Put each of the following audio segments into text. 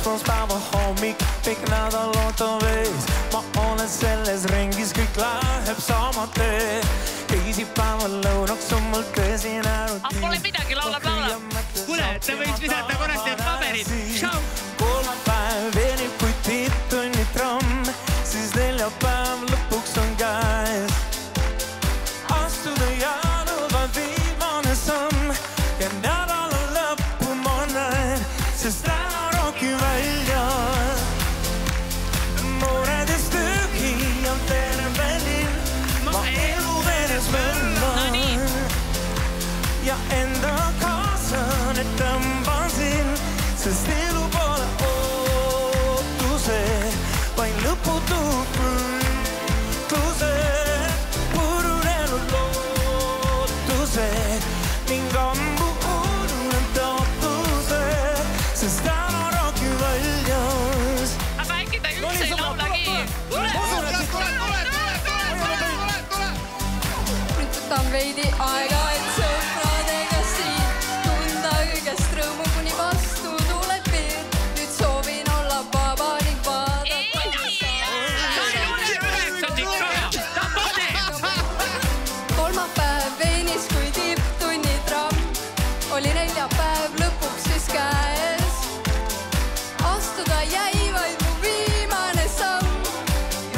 esmaspäeva hommik, pikk nädal ootab ees. Ma olen selles ringis, kõik läheb sama tee. Teisipäeval lõunaks on mul tõsine rutiin. Pole midagi, laulab. Kuule, ta võiks visata korrast need paberid. Šau! Kolmapäev venib kui tiittunni tramm, siis neljapäev lõpuks on käes. Astuda jäänud vaid viimane samm ja nädala lõppu ma näen, sest täna roki välja. Muredest tühi on terve linn, ma elu veres võllan ja enda kaasa nüüd tõmban siin, sest elu pole ootuse, vaid lõputu võitluse. Purunenud lootuse ning ammu ununenud taotuse, sest täna roki väljas. Aga äkki ta üldse ei laulagi? Tule! Nüüd võtan veidi aega, et sõpradega siin tunda kõigest rõõmu, kuni vastu tuleb veel. Nüüd soovin olla vaba ning vaadata. Kolmapäev veenis kui tipptunni tramm, oli neljapäev lõpuks siis käes. Astuda jäi vaid mu viimane samm,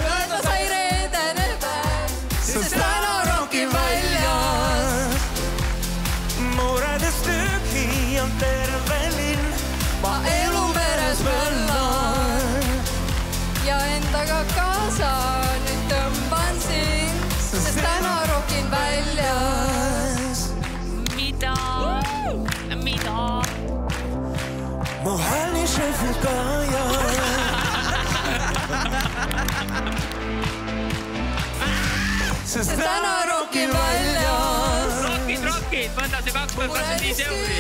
öelda sai reedene päev, sest täna roki väljas. Muredest tühi on terve linn, Ma elu meres võllan ja endaga kaasa nüüd tõmban siin, sest täna rokin väljas. Mida? mu hääl nii Sheffield ka ja sest Täna rokin väljas. Rokid, võta see 225 euri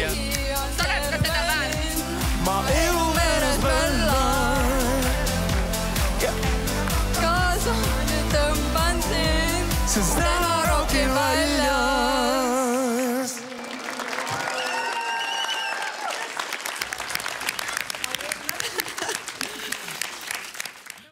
ja sa oled ka seda väärt. ma elu meres võllan Kaasa nüüd tõmban siin, sest täna rokin väljas.